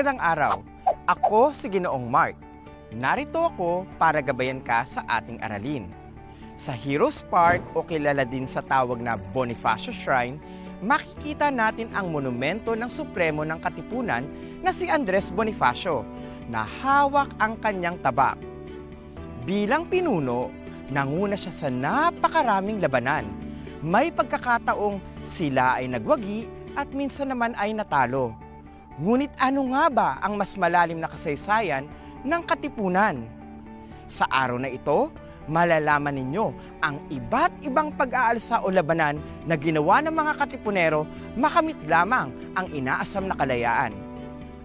Magandang araw. Ako si Ginoong Mark. Narito ako para gabayan ka sa ating aralin. Sa Heroes Park o kilala din sa tawag na Bonifacio Shrine, makikita natin ang monumento ng Supremo ng Katipunan na si Andres Bonifacio na hawak ang kanyang tabak. Bilang pinuno, nanguna siya sa napakaraming labanan. May pagkakataong sila ay nagwagi at minsan naman ay natalo. Ngunit ano nga ba ang mas malalim na kasaysayan ng Katipunan? Sa araw na ito, malalaman ninyo ang iba't ibang pag-aalsa o labanan na ginawa ng mga Katipunero makamit lamang ang inaasam na kalayaan.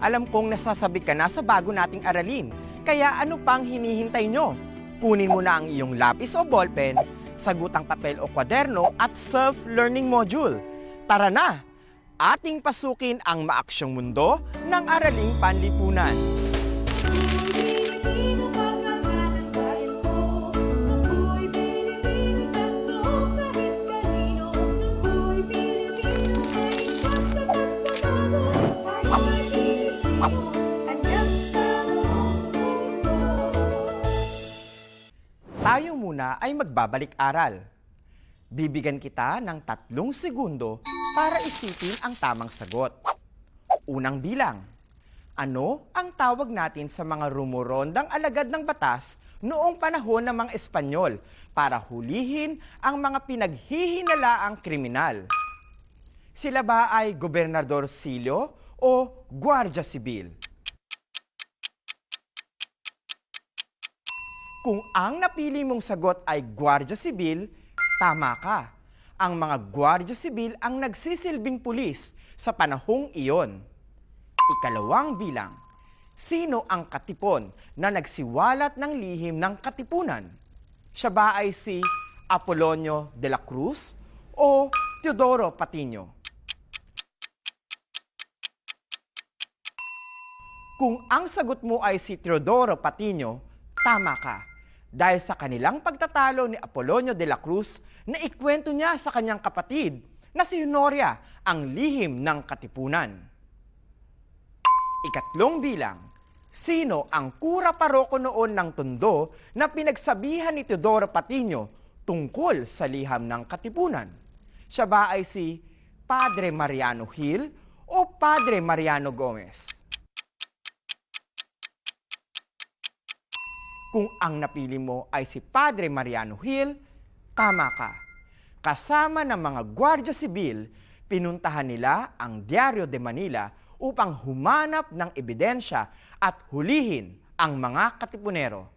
Alam kong nasasabi ka na sa bago nating aralin, kaya ano pang hinihintay nyo? Kunin mo na ang iyong lapis o ballpen, sagutang papel o kwaderno at self-learning module. Tara na! Ating pasukin ang maaksyong mundo ng Araling Panlipunan. Tayo muna ay magbabalik-aral. Bibigyan kita ng 3 segundo para isipin ang tamang sagot. Unang bilang. Ano ang tawag natin sa mga rumorondang alagad ng batas noong panahon ng mga Espanyol para hulihin ang mga pinaghihinalaang kriminal? Sila ba ay Gobernador Silio o Guardia Civil? Kung ang napili mong sagot ay Guardia Civil, tama ka. Ang mga Guardia Civil ang nagsisilbing pulis sa panahong iyon. Ikalawang bilang. Sino ang katipon na nagsiwalat ng lihim ng Katipunan? Siya ba ay si Apolonio de la Cruz o Teodoro Patino? Kung ang sagot mo ay si Teodoro Patino, tama ka. Dahil sa kanilang pagtatalo ni Apolonio de la Cruz, na ikwento niya sa kanyang kapatid na si Honoria ang lihim ng Katipunan. Ikatlong bilang. Sino ang kura paroko noon ng Tondo na pinagsabihan ni Teodoro Patino tungkol sa liham ng Katipunan? Siya ba ay si Padre Mariano Gil o Padre Mariano Gomez? Kung ang napili mo ay si Padre Mariano Gil, tama ka. Kasama ng mga Guardia Civil, pinuntahan nila ang Diario de Manila upang humanap ng ebidensya at hulihin ang mga Katipunero.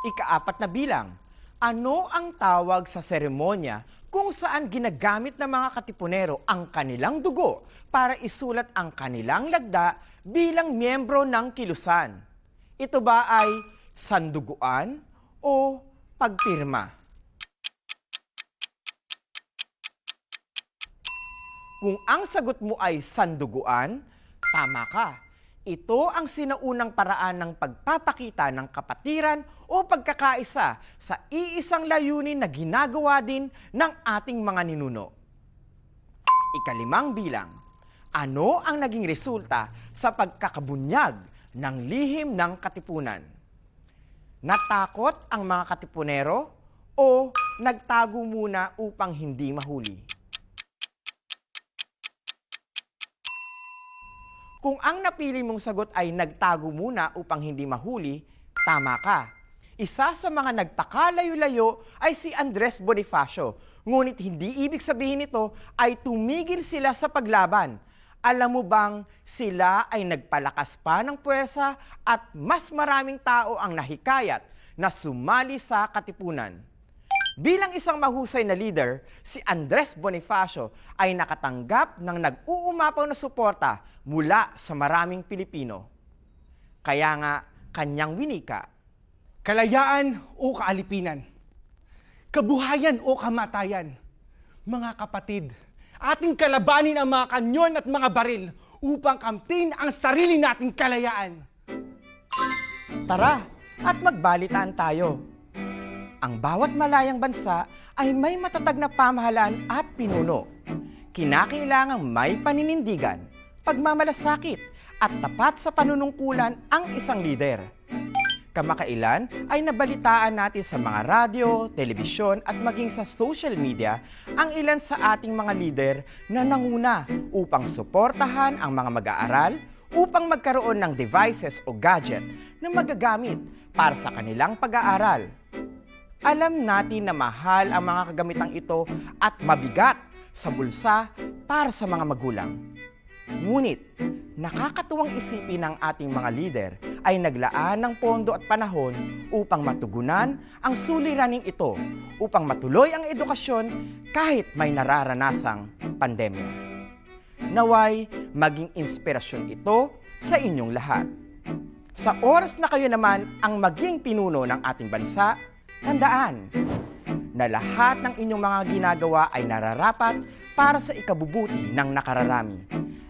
Ika-4 na bilang. Ano ang tawag sa seremonya kung saan ginagamit ng mga Katipunero ang kanilang dugo para isulat ang kanilang lagda bilang miyembro ng kilusan? Ito ba ay sanduguan o pagpirma? Kung ang sagot mo ay sanduguan, tama ka. Ito ang sinaunang paraan ng pagpapakita ng kapatiran o pagkakaisa sa iisang layunin na ginagawa din ng ating mga ninuno. Ika-5 bilang. Ano ang naging resulta sa pagkakabunyag ng lihim ng Katipunan? Natakot ang mga Katipunero o nagtago muna upang hindi mahuli? Kung ang napili mong sagot ay nagtago muna upang hindi mahuli, tama ka. Isa sa mga nagpakalayo-layo ay si Andres Bonifacio, ngunit hindi ibig sabihin nito ay tumigil sila sa paglaban. Alam mo bang sila ay nagpalakas pa ng puwersa at mas maraming tao ang nahikayat na sumali sa Katipunan. Bilang isang mahusay na leader, si Andres Bonifacio ay nakatanggap ng nag-uumapaw na suporta mula sa maraming Pilipino. Kaya nga, kanyang winika, Kalayaan o kaalipinan, kabuhayan o kamatayan, mga kapatid, ating kalabanin ang mga kanyon at mga baril upang kamtin ang sarili nating kalayaan. tara at magbalitaan tayo. Ang bawat malayang bansa ay may matatag na pamahalaan at pinuno. Kinakailangang may paninindigan, pagmamalasakit at tapat sa panunungkulan ang isang lider. Kamakailan ay nabalitaan natin sa mga radyo, telebisyon at maging sa social media ang ilan sa ating mga lider na nanguna upang suportahan ang mga mag-aaral upang magkaroon ng devices o gadget na magagamit para sa kanilang pag-aaral. Alam natin na mahal ang mga kagamitang ito at mabigat sa bulsa para sa mga magulang. Ngunit, nakakatuwang isipin ng ating mga lider ay naglaan ng pondo at panahon upang matugunan ang suliraning ito upang matuloy ang edukasyon kahit may nararanasang pandemya. Naway, maging inspirasyon ito sa inyong lahat. Sa oras na kayo naman ang maging pinuno ng ating bansa, tandaan na lahat ng inyong mga ginagawa ay nararapat para sa ikabubuti ng nakararami,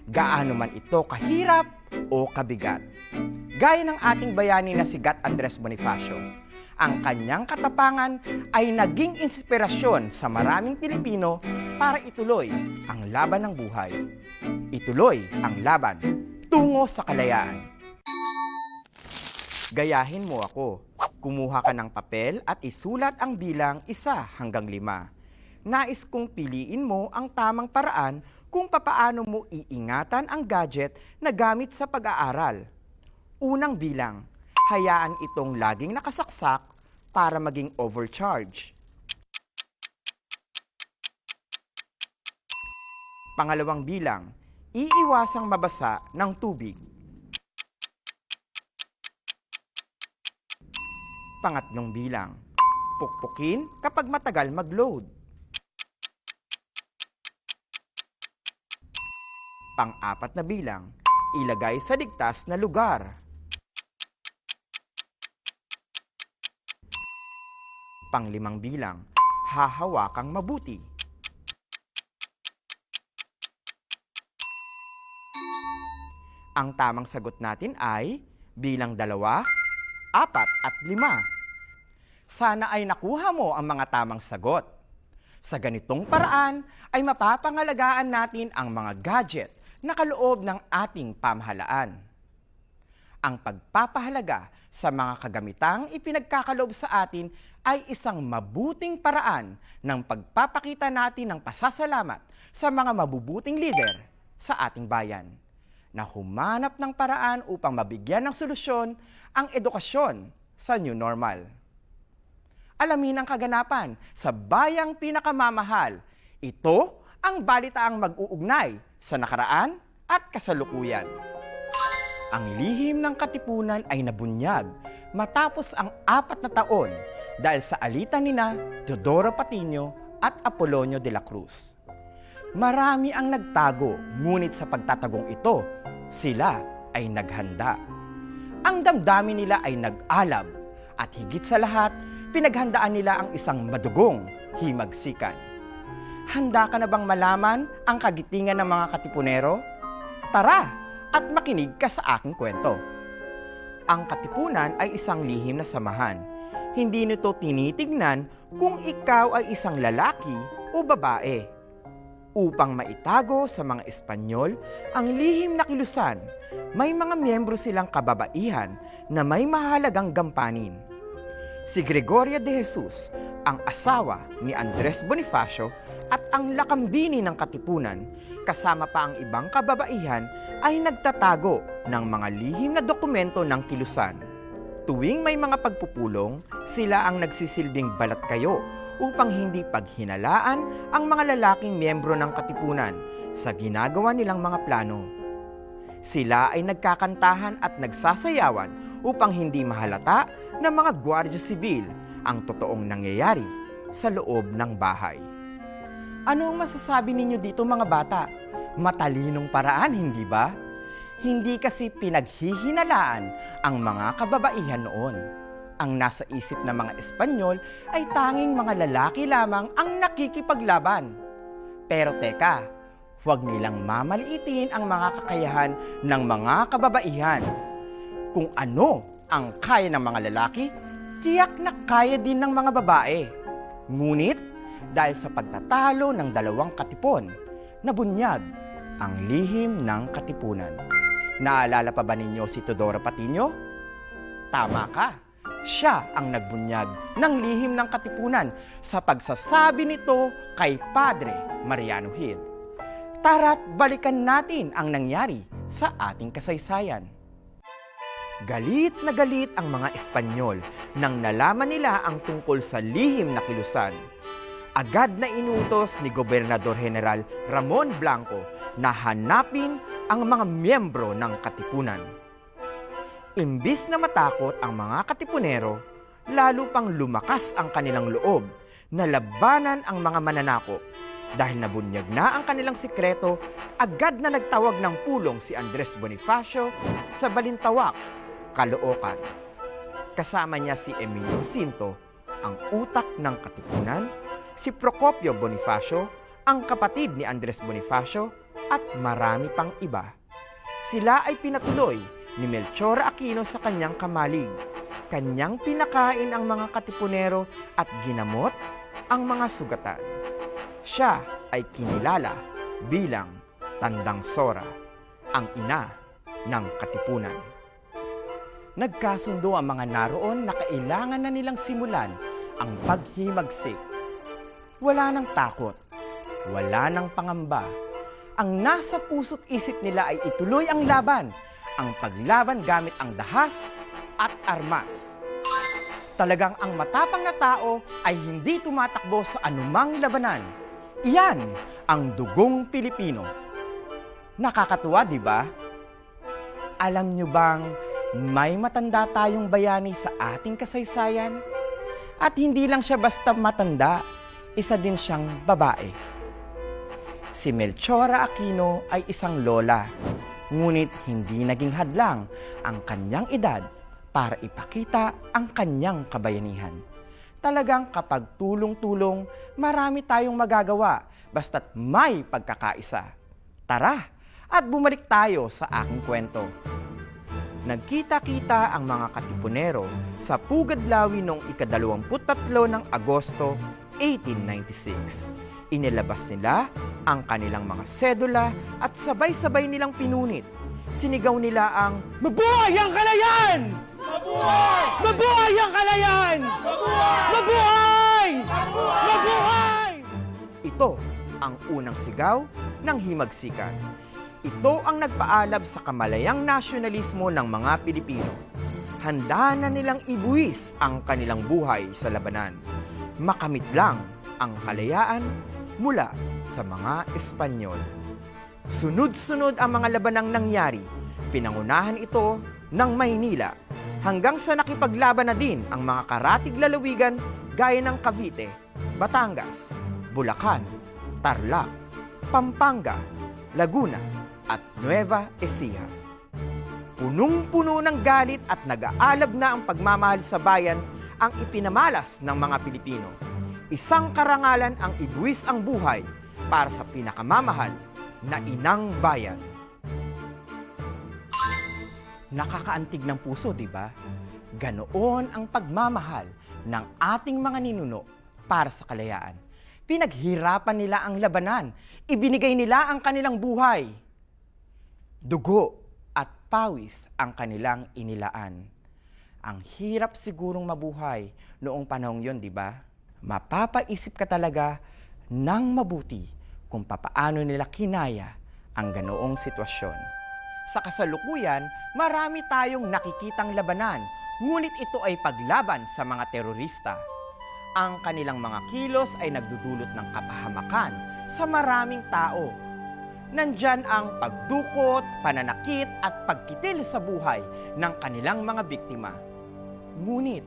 gaano man ito kahirap o kabigat. Gaya ng ating bayani na si Gat Andres Bonifacio, ang kanyang katapangan ay naging inspirasyon sa maraming Pilipino para ituloy ang laban ng buhay. Ituloy ang laban tungo sa kalayaan. Gayahin mo ako. Kumuha ka ng papel at isulat ang bilang 1 hanggang 5. Nais kong piliin mo ang tamang paraan kung papaano mo iingatan ang gadget na gamit sa pag-aaral. Unang bilang, hayaan itong laging nakasaksak para maging overcharge. Pangalawang bilang, iiwasang mabasa ng tubig. Pangatlong bilang, pukpukin kapag matagal mag-load. Pang-4 na bilang, ilagay sa ligtas na lugar. Pang-5 bilang, hahawakang mabuti. Ang tamang sagot natin ay bilang 2, 4 at 5. Sana ay nakuha mo ang mga tamang sagot. Sa ganitong paraan ay mapapangalagaan natin ang mga gadget na kaloob ng ating pamahalaan. Ang pagpapahalaga sa mga kagamitang ipinagkakaloob sa atin ay isang mabuting paraan ng pagpapakita natin ng pasasalamat sa mga mabubuting lider sa ating bayan na humanap ng paraan upang mabigyan ng solusyon ang edukasyon sa new normal. Alamin ang kaganapan sa bayang pinakamamahal. Ito ang balitaang mag-uugnay sa nakaraan at kasalukuyan. Ang lihim ng Katipunan ay nabunyag matapos ang 4 na taon dahil sa alitan nina Teodoro Patino at Apolonio de la Cruz. Marami ang nagtago, ngunit sa pagtatagong ito, sila ay naghanda. Ang damdamin nila ay nag-alab at higit sa lahat, pinaghandaan nila ang isang madugong himagsikan. Handa ka na bang malaman ang kagitingan ng mga Katipunero? Tara at makinig ka sa aking kwento. Ang Katipunan ay isang lihim na samahan. Hindi nito tinitignan kung ikaw ay isang lalaki o babae. Upang maitago sa mga Espanyol ang lihim na kilusan, may mga miyembro silang kababaihan na may mahalagang gampanin. Si Gregoria de Jesus, ang asawa ni Andres Bonifacio at ang lakambini ng Katipunan, kasama pa ang ibang kababaihan ay nagtatago ng mga lihim na dokumento ng kilusan. Tuwing may mga pagpupulong, sila ang nagsisilbing balat kayo upang hindi paghinalaan ang mga lalaking miyembro ng Katipunan sa ginagawa nilang mga plano. Sila ay nagkakantahan at nagsasayawan upang hindi mahalata ng mga gwardiya sibil ang totoong nangyayari sa loob ng bahay. Ano ang masasabi ninyo dito mga bata? Matalinong paraan, hindi ba? Hindi kasi pinaghihinalaan ang mga kababaihan noon. Ang nasa isip ng mga Espanyol ay tanging mga lalaki lamang ang nakikipaglaban. Pero teka, huwag nilang mamaliitin ang mga kakayahan ng mga kababaihan. Kung ano ang kaya ng mga lalaki, tiyak na kaya din ng mga babae. Ngunit, dahil sa pagtatalo ng 2 katipon, nabunyag ang lihim ng Katipunan. Naalala pa ba ninyo si Teodoro Patino? Tama ka. Siya ang nagbunyag ng lihim ng Katipunan sa pagsasabi nito kay Padre Mariano Gil. Tara't balikan natin ang nangyari sa ating kasaysayan. Galit na galit ang mga Espanyol nang nalaman nila ang tungkol sa lihim na kilusan. Agad na inutos ni Gobernador General Ramon Blanco na hanapin ang mga miyembro ng Katipunan. Imbis na matakot ang mga Katipunero, lalo pang lumakas ang kanilang loob na labanan ang mga mananakop. Dahil nabunyag na ang kanilang sikreto, agad na nagtawag ng pulong si Andres Bonifacio sa Balintawak, Caloocan. Kasama niya si Emilio Jacinto, ang utak ng Katipunan, si Procopio Bonifacio, ang kapatid ni Andres Bonifacio, at marami pang iba. Sila ay pinatuloy ni Melchor Aquino sa kanyang kamalig. Kanyang pinakain ang mga Katipunero at ginamot ang mga sugatan. Siya ay kinilala bilang Tandang Sora, ang ina ng Katipunan. Nagkasundo ang mga naroon na kailangan na nilang simulan ang paghimagsik. Wala nang takot, wala nang pangamba. Ang nasa puso't isip nila ay ituloy ang laban, ang paglaban gamit ang dahas at armas. Talagang ang matapang na tao ay hindi tumatakbo sa anumang labanan. Iyan ang dugong Pilipino. Nakakatuwa, di ba? Alam nyo bang may matanda tayong bayani sa ating kasaysayan? At hindi lang siya basta matanda, isa din siyang babae. Si Melchora Aquino ay isang lola, ngunit hindi naging hadlang ang kanyang edad para ipakita ang kanyang kabayanihan. Talagang kapag tulong-tulong, marami tayong magagawa basta't may pagkakaisa. Tara at bumalik tayo sa aking kwento. Nagkita-kita ang mga Katipunero sa Pugadlawi noong ika-23 ng Agosto 1896. Inilabas nila ang kanilang mga sedula at sabay-sabay nilang pinunit. Sinigaw nila ang "Mabuhay ang kalayaan! Mabuhay! Mabuhay ang kalayaan! Mabuhay! Mabuhay! Mabuhay! Ito ang unang sigaw ng himagsikan. Ito ang nagpaalab sa kamalayang nasyonalismo ng mga Pilipino. Handa na nilang ibuwis ang kanilang buhay sa labanan. Makamit lang ang kalayaan mula sa mga Espanyol. Sunod-sunod ang mga labanang nangyari. Pinangunahan ito ng Maynila hanggang sa nakipaglaban na din ang mga karatig lalawigan gaya ng Cavite, Batangas, Bulacan, Tarlac, Pampanga, Laguna at Nueva Ecija. Punong-puno ng galit at nag-aalab na ang pagmamahal sa bayan ang ipinamalas ng mga Pilipino. Isang karangalan ang ibuwis ang buhay para sa pinakamamahal na inang bayan. Nakakaantig ng puso, di ba? Ganoon ang pagmamahal ng ating mga ninuno para sa kalayaan. Pinaghirapan nila ang labanan, ibinigay nila ang kanilang buhay. Dugo at pawis ang kanilang inilaan. Ang hirap sigurong mabuhay noong panahong yon, di ba? Mapapaisip ka talaga ng mabuti kung papaano nila kinaya ang ganoong sitwasyon. Sa kasalukuyan, marami tayong nakikitang labanan, ngunit ito ay paglaban sa mga terorista. Ang kanilang mga kilos ay nagdudulot ng kapahamakan sa maraming tao. Nandyan ang pagdukot, pananakit at pagkitil sa buhay ng kanilang mga biktima. Ngunit,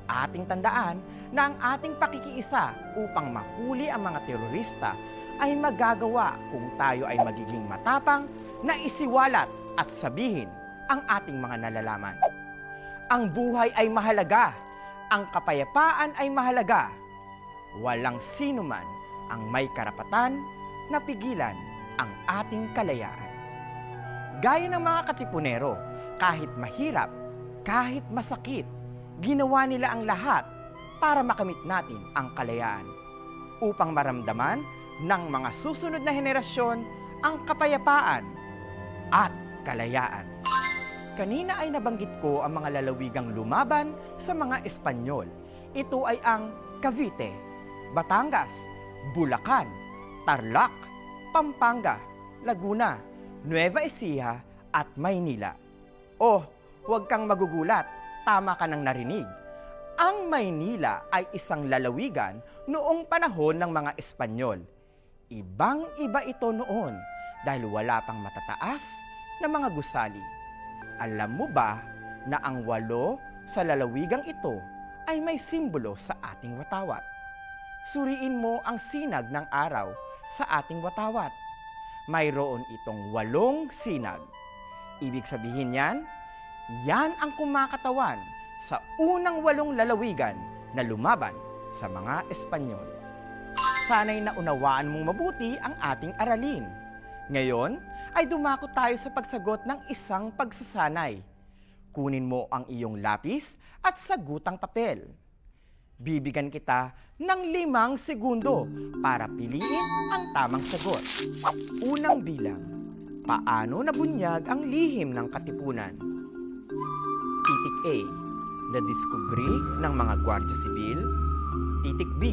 ating tandaan na ang ating pakikiisa upang mahuli ang mga terorista ay magagawa kung tayo ay magiging matapang na isiwalat at sabihin ang ating mga nalalaman. Ang buhay ay mahalaga, ang kapayapaan ay mahalaga. Walang sino man ang may karapatan na pigilan ang ating kalayaan. Gaya ng mga Katipunero, kahit mahirap, kahit masakit, ginawa nila ang lahat para makamit natin ang kalayaan upang maramdaman ng mga susunod na henerasyon ang kapayapaan at kalayaan. Kanina ay nabanggit ko ang mga lalawigang lumaban sa mga Espanyol. Ito ay ang Cavite, Batangas, Bulacan, Tarlac, Pampanga, Laguna, Nueva Ecija at Maynila. Oh, huwag kang magugulat, tama ka nang narinig. Ang Maynila ay isang lalawigan noong panahon ng mga Espanyol. Ibang-iba ito noon dahil wala pang matataas na mga gusali. Alam mo ba na ang 8 sa lalawigang ito ay may simbolo sa ating watawat? Suriin mo ang sinag ng araw sa ating watawat. Mayroon itong 8 sinag. Ibig sabihin yan ang kumakatawan sa unang 8 lalawigan na lumaban sa mga Espanyol. Sana'y naunawaan mong mabuti ang ating aralin. Ngayon ay dumako tayo sa pagsagot ng isang pagsasanay. Kunin mo ang iyong lapis at sagutang papel. Bibigyan kita ng 5 segundo para piliin ang tamang sagot. Unang bilang, paano nabunyag ang lihim ng Katipunan? Titik A, nadiskubre ng mga Gwardiya Sibil. Titik B,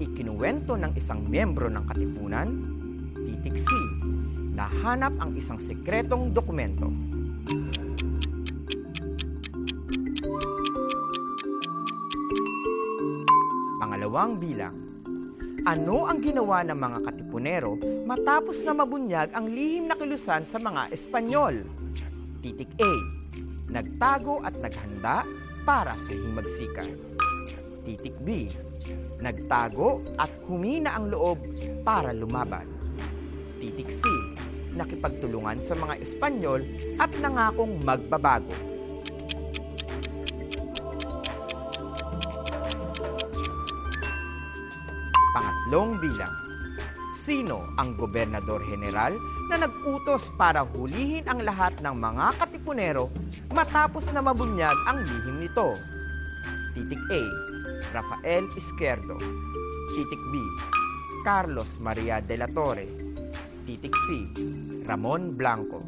ikinuwento ng isang miyembro ng Katipunan. Titik C, nahanap ang isang sekretong dokumento. Pangalawang bilang, ano ang ginawa ng mga Katipunero matapos na mabunyag ang lihim na kilusan sa mga Espanyol? Titik A, nagtago at naghanda para sa himagsikan. Titik B, nagtago at humina ang loob para lumaban. Titik C, nakipagtulungan sa mga Espanyol at nangakong magbabago. Pangatlong bilang, sino ang gobernador general na nag-utos para hulihin ang lahat ng mga Katipunero matapos na mabunyag ang lihim nito? Titik A, Rafael Izquierdo. Titik B, Carlos Maria de la Torre. Titik C, Ramon Blanco.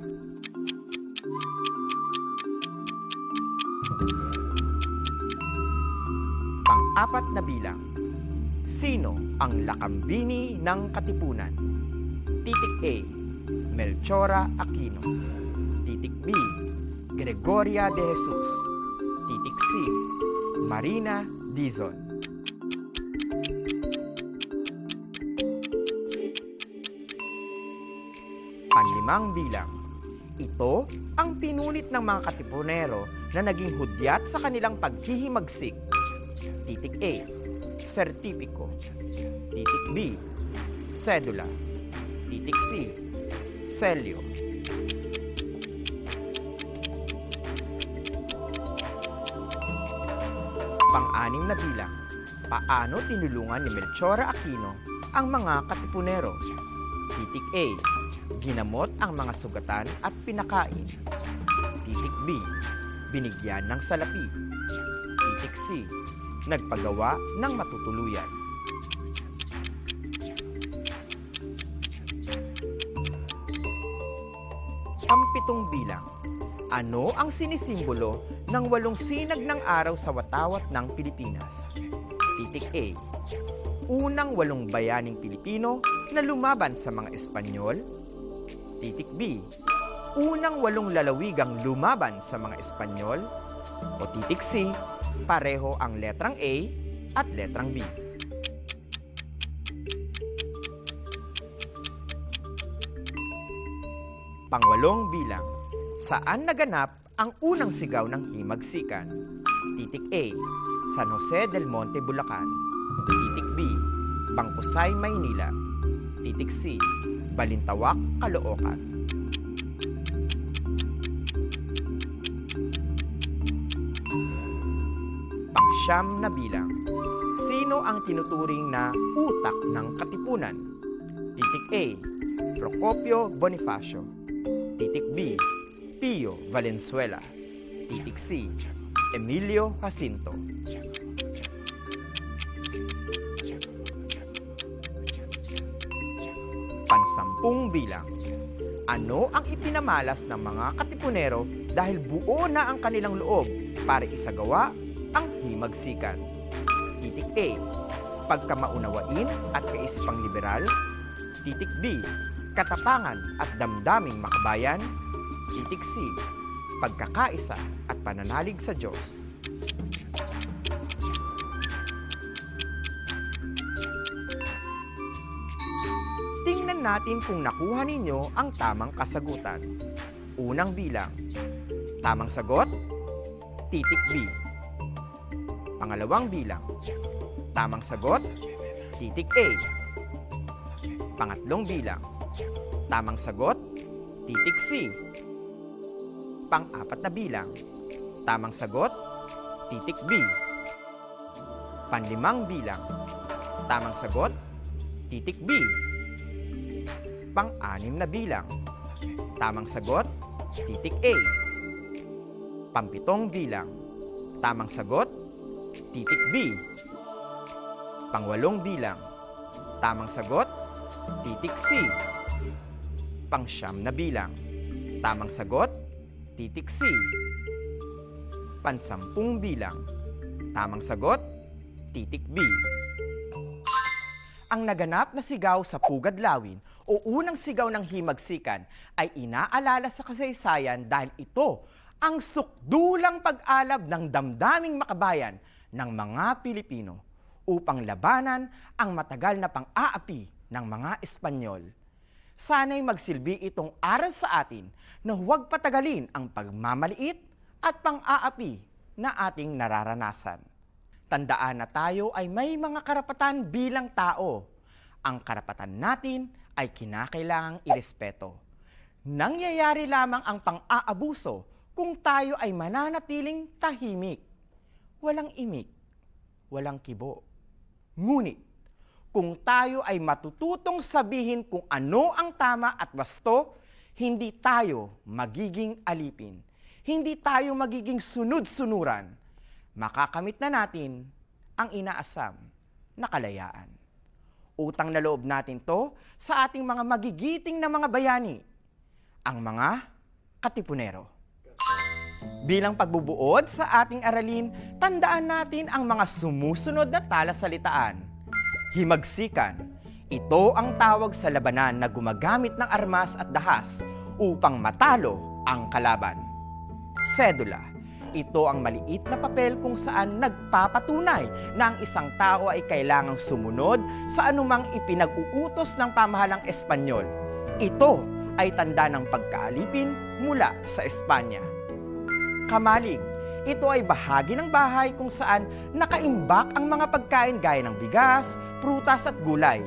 Pang-apat na bilang, sino ang lakambini ng Katipunan? Titik A, Melchora Aquino. Titik B, Gregoria de Jesus. Titik C, Marina Dizon. Panlimang bilang, ito ang pinunit ng mga Katipunero na naging hudyat sa kanilang paghihimagsik. Titik A, sertipiko. Titik B, sedula. Titik C, selyo. Pang-anim na bilang, paano tinulungan ni Melchora Aquino ang mga Katipunero? Titik A, ginamot ang mga sugatan at pinakain. Titik B, binigyan ng salapi. Titik C, nagpagawa ng matutuluyan. Pang-7 bilang, ano ang sinisimbolo ng 8 sinag ng araw sa watawat ng Pilipinas? Titik A, unang 8 bayaning Pilipino na lumaban sa mga Espanyol. Titik B, unang 8 lalawigang lumaban sa mga Espanyol. O titik C, pareho ang letrang A at letrang B. Pang-8 bilang, saan naganap ang unang sigaw ng himagsikan? Titik A, San Jose del Monte, Bulacan. Titik B, Bangkusay, Maynila. Titik C, Balintawak, Caloocan. Pang-9 na bilang, sino ang tinuturing na utak ng Katipunan? Titik A, Procopio Bonifacio. Titik B, Pio Valenzuela. Titik C, Emilio Jacinto. Pang-10 bilang, Ano ang ipinamalas ng mga katipunero dahil buo na ang kanilang loob para isagawa ang himagsikan? Titik A. Pagkamaunawain at kaisipang liberal. Titik B. Katapangan at damdaming makabayan. Titik C. Pagkakaisa at pananalig sa Diyos. Tingnan natin kung nakuha ninyo ang tamang kasagutan. Unang bilang. Tamang sagot? Titik B. Pangalawang bilang. Tamang sagot? Titik A. Pangatlong bilang. Tamang sagot? Titik C. Pang-apat na bilang. Tamang sagot? Titik B. Panlimang bilang. Tamang sagot? Titik B. Pang-anim na bilang. Tamang sagot? Titik A. Pampitong bilang. Tamang sagot? Titik B. Pangwalong bilang. Tamang sagot? Titik C. Pangsyam na bilang. Tamang sagot? Titik C. Pansampung bilang. Tamang sagot? Titik B. Ang naganap na sigaw sa Pugad Lawin o unang sigaw ng himagsikan ay inaalala sa kasaysayan dahil ito ang sukdulang pag-alab ng damdaming makabayan ng mga Pilipino upang labanan ang matagal na pang-aapi ng mga Espanyol. Sana'y magsilbi itong aral sa atin na huwag patagalin ang pagmamaliit at pang-aapi na ating nararanasan. Tandaan na tayo ay may mga karapatan bilang tao. Ang karapatan natin ay kinakailangang irespeto. Nangyayari lamang ang pang-aabuso kung tayo ay mananatiling tahimik. Walang imik, walang kibo. Ngunit, kung tayo ay matututong sabihin kung ano ang tama at wasto, hindi tayo magiging alipin. Hindi tayo magiging sunod-sunuran. Makakamit na natin ang inaasam na kalayaan. Utang na loob natin to sa ating mga magigiting na mga bayani, ang mga katipunero. Bilang pagbubuod sa ating aralin, tandaan natin ang mga sumusunod na talasalitaan. Himagsikan, ito ang tawag sa labanan na gumagamit ng armas at dahas upang matalo ang kalaban. Sedula, ito ang maliit na papel kung saan nagpapatunay na ang isang tao ay kailangang sumunod sa anumang ipinag-uutos ng pamahalang Espanyol. Ito ay tanda ng pagkaalipin mula sa Espanya. Kamalig, ito ay bahagi ng bahay kung saan nakaimbak ang mga pagkain gaya ng bigas, prutas at gulay.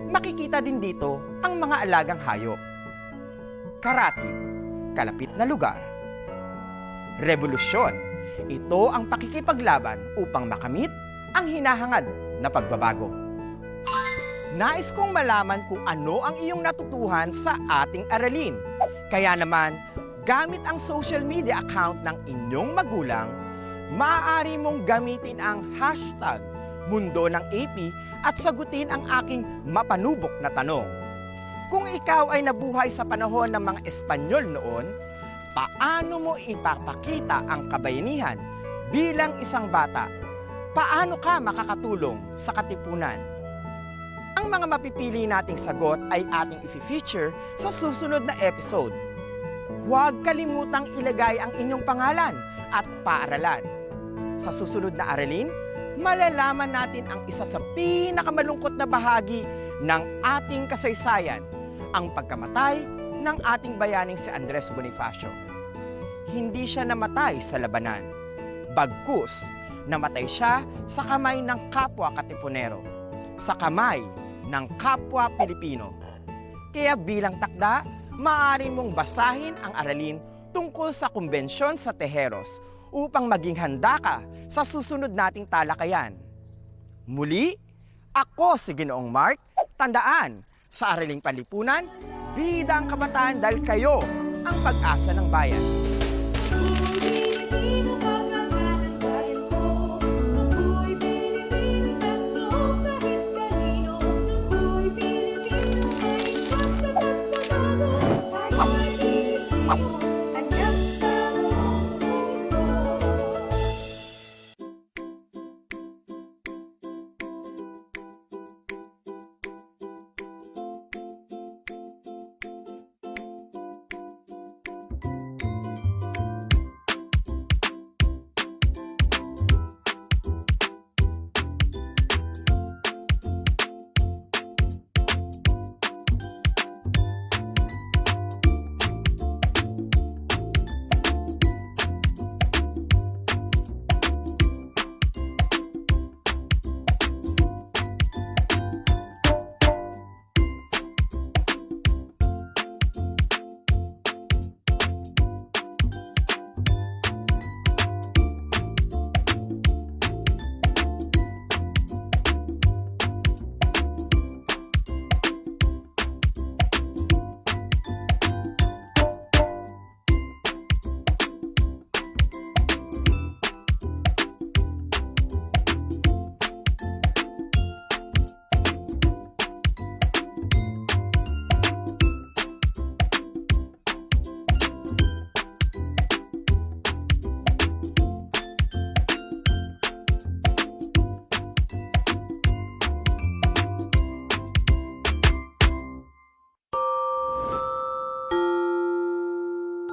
Makikita din dito ang mga alagang hayop. Karatid, kalapit na lugar. Revolusyon, ito ang pakikipaglaban upang makamit ang hinahangad na pagbabago. Nais kong malaman kung ano ang iyong natutuhan sa ating aralin. Kaya naman, gamit ang social media account ng inyong magulang, maaari mong gamitin ang hashtag Mundo ng AP at sagutin ang aking mapanubok na tanong. Kung ikaw ay nabuhay sa panahon ng mga Espanyol noon, paano mo ipapakita ang kabayanihan bilang isang bata? Paano ka makakatulong sa katipunan? Ang mga mapipili nating sagot ay ating i-feature sa susunod na episode. Huwag kalimutang ilagay ang inyong pangalan at paaralan. Sa susunod na aralin, malalaman natin ang isa sa pinakamalungkot na bahagi ng ating kasaysayan, ang pagkamatay ng ating bayaning si Andres Bonifacio. Hindi siya namatay sa labanan. Bagkus, namatay siya sa kamay ng kapwa katipunero, sa kamay ng kapwa Pilipino. Kaya bilang takda, maaari mong basahin ang aralin tungkol sa kumbensyon sa Tejeros upang maging handa ka sa susunod nating talakayan. Muli, ako si Ginoong Mark. Tandaan, sa Araling Panlipunan, bida ang kabataan dahil kayo ang pag-asa ng bayan.